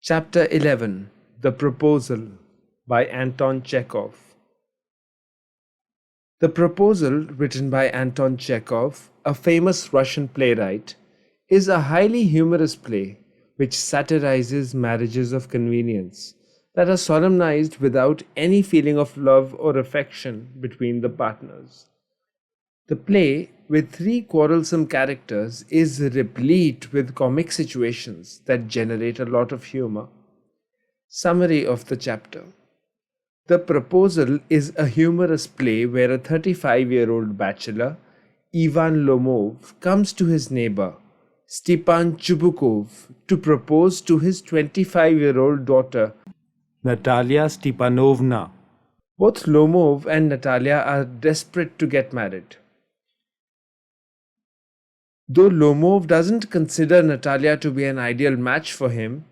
Chapter 11. The Proposal by Anton Chekhov. The Proposal, written by Anton Chekhov, a famous Russian playwright, is a highly humorous play which satirizes marriages of convenience that are solemnized without any feeling of love or affection between the partners. The play, with three quarrelsome characters, is replete with comic situations that generate a lot of humor. Summary of the chapter. The Proposal is a humorous play where a 35-year-old bachelor, Ivan Lomov, comes to his neighbor, Stepan Chubukov, to propose to his 25-year-old daughter, Natalia Stepanovna. Both Lomov and Natalia are desperate to get married. Though Lomov doesn't consider Natalia to be an ideal match for him,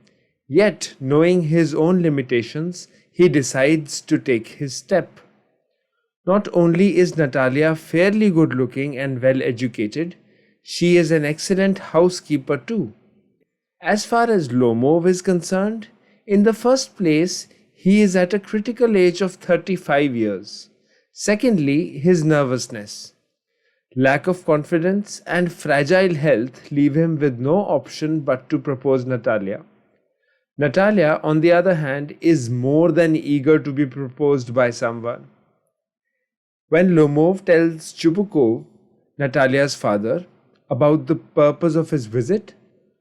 yet, knowing his own limitations, he decides to take his step. Not only is Natalia fairly good looking and well educated, she is an excellent housekeeper too. As far as Lomov is concerned, in the first place, he is at a critical age of 35 years. Secondly, his nervousness. Lack of confidence and fragile health leave him with no option but to propose Natalia. Natalia, on the other hand, is more than eager to be proposed by someone. When Lomov tells Chubukov, Natalia's father, about the purpose of his visit,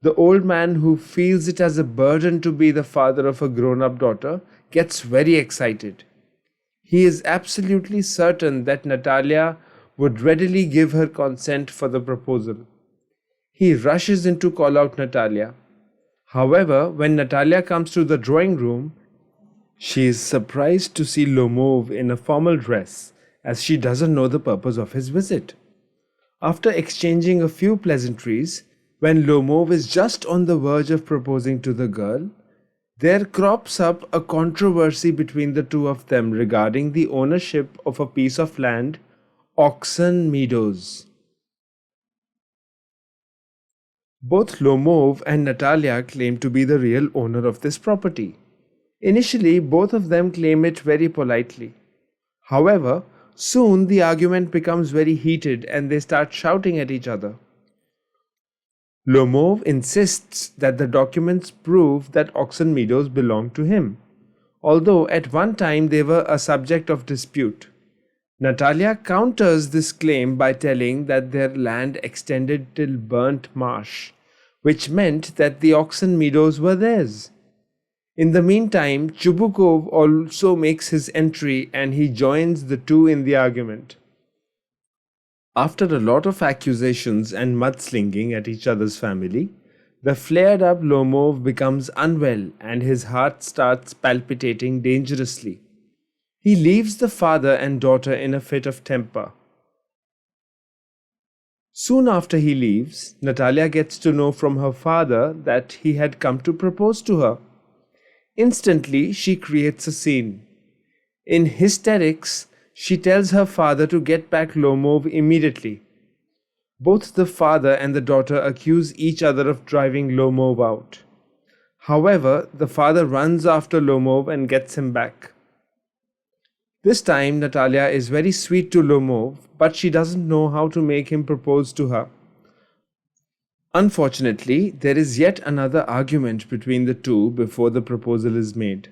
the old man, who feels it as a burden to be the father of a grown-up daughter, gets very excited. He is absolutely certain that Natalia would readily give her consent for the proposal. He rushes in to call out Natalia. However, when Natalia comes to the drawing room, she is surprised to see Lomov in a formal dress, as she doesn't know the purpose of his visit. After exchanging a few pleasantries, when Lomov is just on the verge of proposing to the girl, there crops up a controversy between the two of them regarding the ownership of a piece of land, Oxen Meadows. Both Lomov and Natalia claim to be the real owner of this property. Initially, both of them claim it very politely. However, soon the argument becomes very heated and they start shouting at each other. Lomov insists that the documents prove that Oxen Meadows belong to him, although at one time they were a subject of dispute. Natalia counters this claim by telling that their land extended till Burnt Marsh, which meant that the Oxen Meadows were theirs. In the meantime, Chubukov also makes his entry and he joins the two in the argument. After a lot of accusations and mudslinging at each other's family, the flared-up Lomov becomes unwell and his heart starts palpitating dangerously. He leaves the father and daughter in a fit of temper. Soon after he leaves, Natalia gets to know from her father that he had come to propose to her. Instantly, she creates a scene. In hysterics, she tells her father to get back Lomov immediately. Both the father and the daughter accuse each other of driving Lomov out. However, the father runs after Lomov and gets him back. This time, Natalia is very sweet to Lomov, but she doesn't know how to make him propose to her. Unfortunately, there is yet another argument between the two before the proposal is made.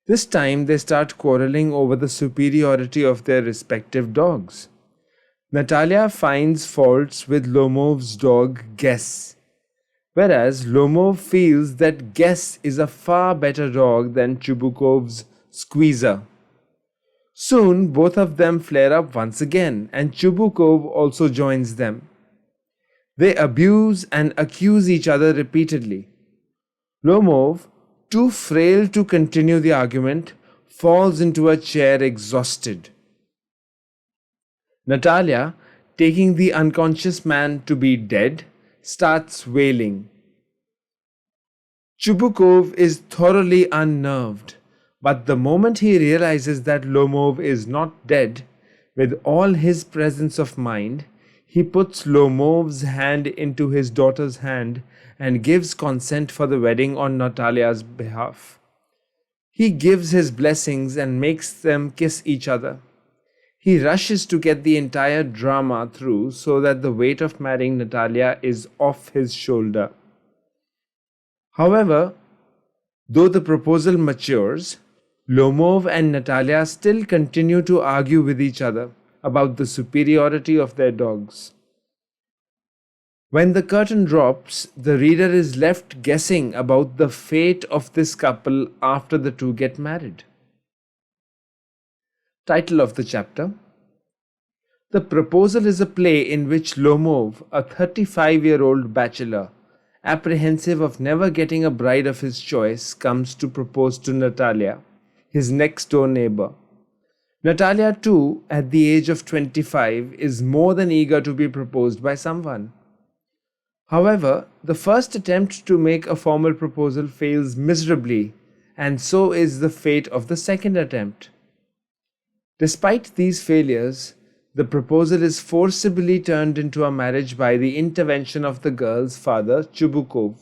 This time, they start quarreling over the superiority of their respective dogs. Natalia finds faults with Lomov's dog, Guess, whereas Lomov feels that Guess is a far better dog than Chubukov's Squeezer. Soon, both of them flare up once again, and Chubukov also joins them. They abuse and accuse each other repeatedly. Lomov, too frail to continue the argument, falls into a chair exhausted. Natalia, taking the unconscious man to be dead, starts wailing. Chubukov is thoroughly unnerved. But the moment he realizes that Lomov is not dead, with all his presence of mind, He puts Lomov's hand into his daughter's hand and gives consent for the wedding on Natalia's behalf. He gives his blessings and makes them kiss each other. He rushes to get the entire drama through so that the weight of marrying Natalia is off his shoulder. However, though the proposal matures, Lomov and Natalia still continue to argue with each other about the superiority of their dogs. When the curtain drops, the reader is left guessing about the fate of this couple after the two get married. Title of the chapter: The Proposal is a play in which Lomov, a 35-year-old bachelor, apprehensive of never getting a bride of his choice, comes to propose to Natalia, his next-door neighbor. Natalia, too, at the age of 25, is more than eager to be proposed by someone. However, the first attempt to make a formal proposal fails miserably, and so is the fate of the second attempt. Despite these failures, the proposal is forcibly turned into a marriage by the intervention of the girl's father, Chubukov.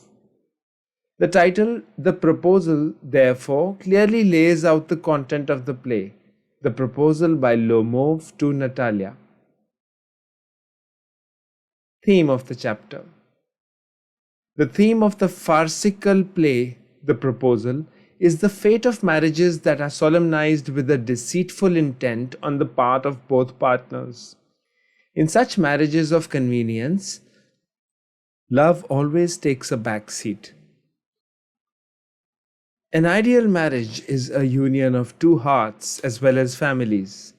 The title, The Proposal, therefore, clearly lays out the content of the play, the proposal by Lomov to Natalia. Theme of the chapter: The theme of the farcical play, The Proposal, is the fate of marriages that are solemnized with a deceitful intent on the part of both partners. In such marriages of convenience, love always takes a back seat. An ideal marriage is a union of two hearts as well as families.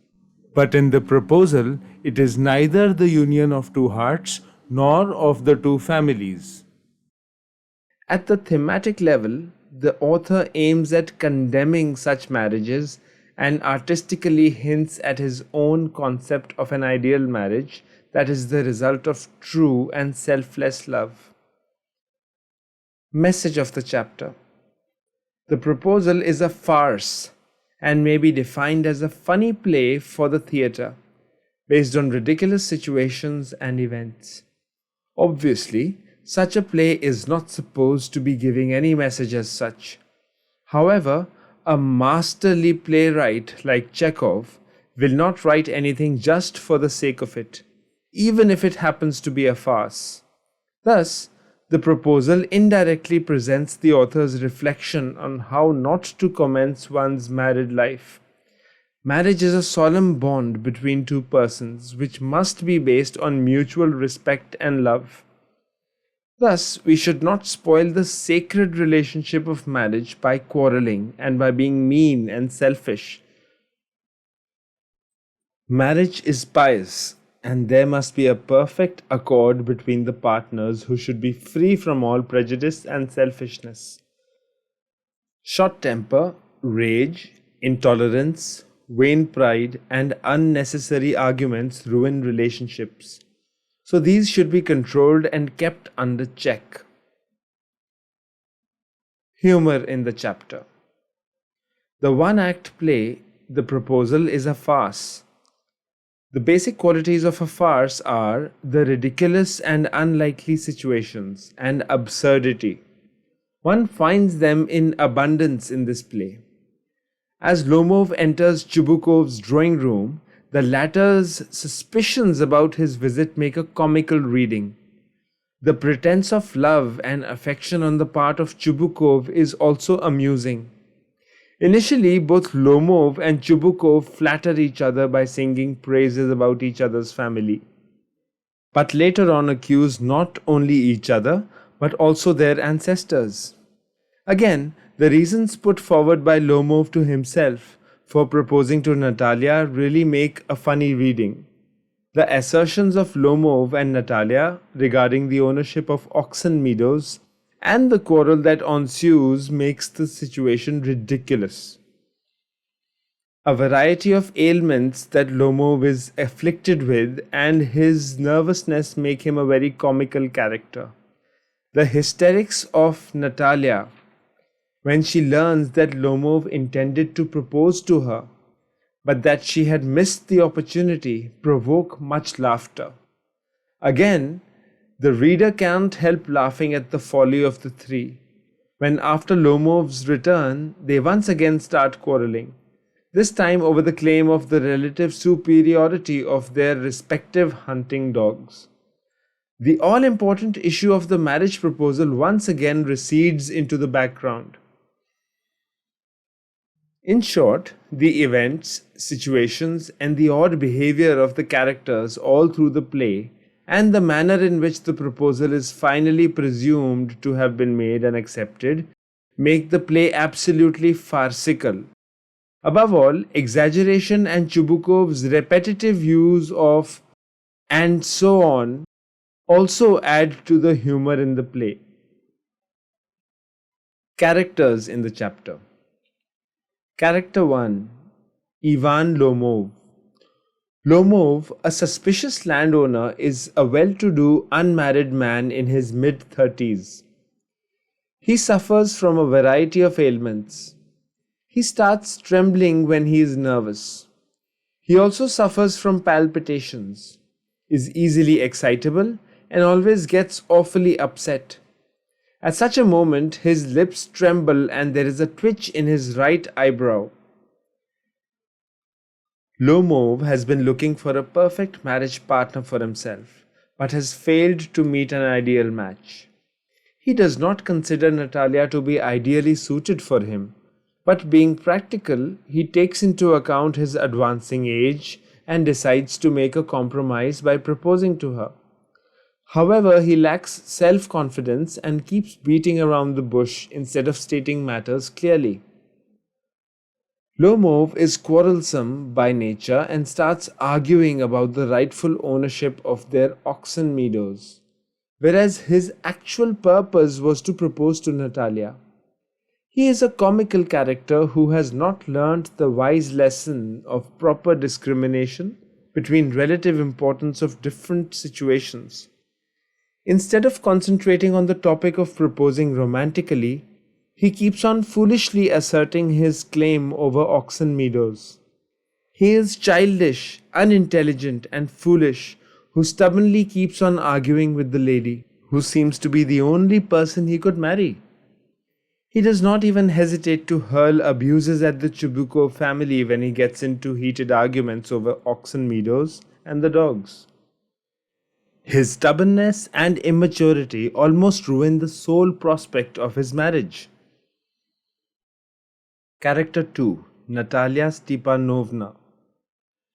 But in the proposal, it is neither the union of two hearts nor of the two families. At the thematic level, the author aims at condemning such marriages and artistically hints at his own concept of an ideal marriage that is the result of true and selfless love. Message of the chapter: The Proposal is a farce and may be defined as a funny play for the theatre, based on ridiculous situations and events. Obviously, such a play is not supposed to be giving any message as such. However, a masterly playwright like Chekhov will not write anything just for the sake of it, even if it happens to be a farce. Thus, the proposal indirectly presents the author's reflection on how not to commence one's married life. Marriage is a solemn bond between two persons which must be based on mutual respect and love. Thus, we should not spoil the sacred relationship of marriage by quarreling and by being mean and selfish. Marriage is pious, and there must be a perfect accord between the partners who should be free from all prejudice and selfishness. Short temper, rage, intolerance, vain pride, and unnecessary arguments ruin relationships. So these should be controlled and kept under check. Humor in the chapter. The one-act play, The Proposal, is a farce. The basic qualities of a farce are the ridiculous and unlikely situations and absurdity. One finds them in abundance in this play. As Lomov enters Chubukov's drawing room, the latter's suspicions about his visit make a comical reading. The pretense of love and affection on the part of Chubukov is also amusing. Initially, both Lomov and Chubukov flatter each other by singing praises about each other's family, but later on accuse not only each other, but also their ancestors. Again, the reasons put forward by Lomov to himself for proposing to Natalia really make a funny reading. The assertions of Lomov and Natalia regarding the ownership of Oxen Meadows and the quarrel that ensues makes the situation ridiculous. A variety of ailments that Lomov is afflicted with and his nervousness make him a very comical character. The hysterics of Natalia when she learns that Lomov intended to propose to her, but that she had missed the opportunity, provoke much laughter. Again, the reader can't help laughing at the folly of the three, when after Lomov's return, they once again start quarreling, this time over the claim of the relative superiority of their respective hunting dogs. The all important issue of the marriage proposal once again recedes into the background. In short, the events, situations, and the odd behavior of the characters all through the play, and the manner in which the proposal is finally presumed to have been made and accepted, make the play absolutely farcical. Above all, exaggeration and Chubukov's repetitive use of and so on also add to the humor in the play. Characters in the chapter. Character 1, Ivan Lomov. Lomov, a suspicious landowner, is a well to do unmarried man in his mid 30s. He suffers from a variety of ailments. He starts trembling when he is nervous. He also suffers from palpitations, is easily excitable, and always gets awfully upset. At such a moment, his lips tremble and there is a twitch in his right eyebrow. Lomov has been looking for a perfect marriage partner for himself, but has failed to meet an ideal match. He does not consider Natalia to be ideally suited for him, but being practical, he takes into account his advancing age and decides to make a compromise by proposing to her. However, he lacks self-confidence and keeps beating around the bush instead of stating matters clearly. Lomov is quarrelsome by nature and starts arguing about the rightful ownership of their oxen meadows, whereas his actual purpose was to propose to Natalia. He is a comical character who has not learnt the wise lesson of proper discrimination between relative importance of different situations. Instead of concentrating on the topic of proposing romantically, he keeps on foolishly asserting his claim over oxen meadows. He is childish, unintelligent, and foolish, who stubbornly keeps on arguing with the lady, who seems to be the only person he could marry. He does not even hesitate to hurl abuses at the Chubukov family when he gets into heated arguments over oxen meadows and the dogs. His stubbornness and immaturity almost ruin the sole prospect of his marriage. Character 2, Natalia Stepanovna.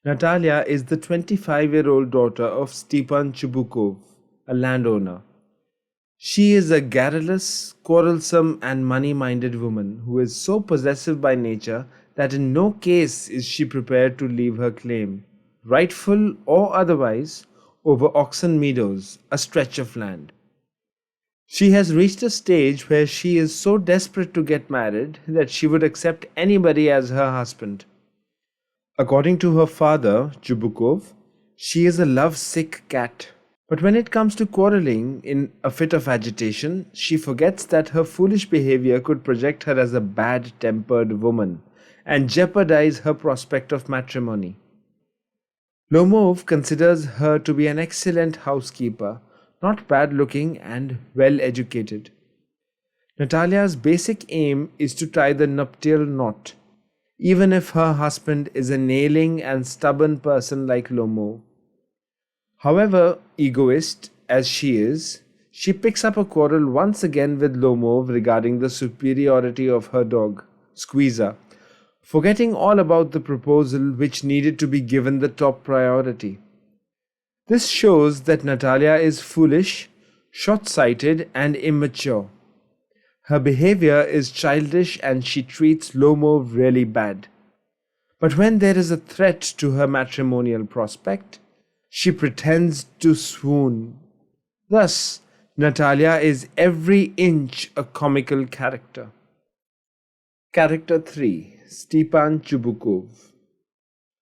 Natalia is the 25-year-old daughter of Stepan Chubukov, a landowner. She is a garrulous, quarrelsome, and money-minded woman who is so possessive by nature that in no case is she prepared to leave her claim, rightful or otherwise, over oxen meadows, a stretch of land. She has reached a stage where she is so desperate to get married that she would accept anybody as her husband. According to her father, Chubukov, she is a love-sick cat. But when it comes to quarreling in a fit of agitation, she forgets that her foolish behavior could project her as a bad-tempered woman and jeopardize her prospect of matrimony. Lomov considers her to be an excellent housekeeper, not bad-looking and well-educated. Natalia's basic aim is to tie the nuptial knot, even if her husband is a nailing and stubborn person like Lomov. However, egoist as she is, she picks up a quarrel once again with Lomov regarding the superiority of her dog, Squeezer, forgetting all about the proposal which needed to be given the top priority. This shows that Natalia is foolish, short-sighted, and immature. Her behavior is childish and she treats Lomov really bad. But when there is a threat to her matrimonial prospect, she pretends to swoon. Thus, Natalia is every inch a comical character. Character 3, Stepan Chubukov.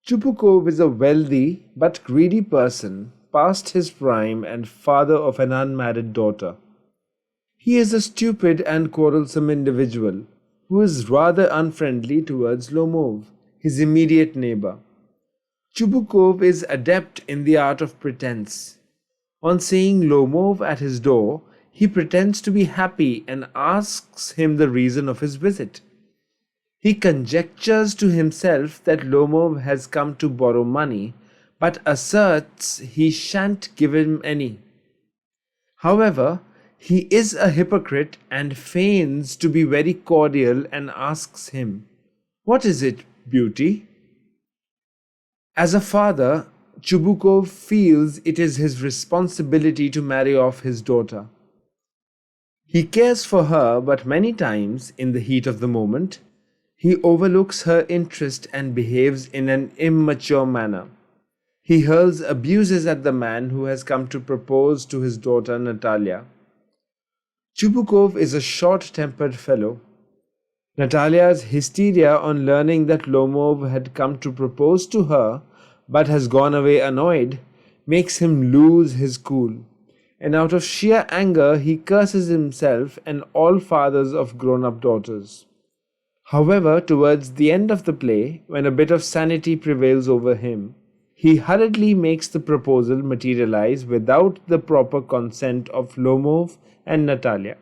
Chubukov is a wealthy but greedy person past his prime and father of an unmarried daughter. He is a stupid and quarrelsome individual who is rather unfriendly towards Lomov, his immediate neighbor. Chubukov is adept in the art of pretense. On seeing Lomov at his door, he pretends to be happy and asks him the reason of his visit. He conjectures to himself that Lomov has come to borrow money, but asserts he shan't give him any. However, he is a hypocrite and feigns to be very cordial and asks him, "What is it, beauty?" As a father, Chubukov feels it is his responsibility to marry off his daughter. He cares for her, but many times, in the heat of the moment, he overlooks her interest and behaves in an immature manner. He hurls abuses at the man who has come to propose to his daughter Natalia. Chubukov is a short-tempered fellow. Natalia's hysteria on learning that Lomov had come to propose to her but has gone away annoyed makes him lose his cool, and out of sheer anger he curses himself and all fathers of grown-up daughters. However, towards the end of the play, when a bit of sanity prevails over him, he hurriedly makes the proposal materialize without the proper consent of Lomov and Natalia.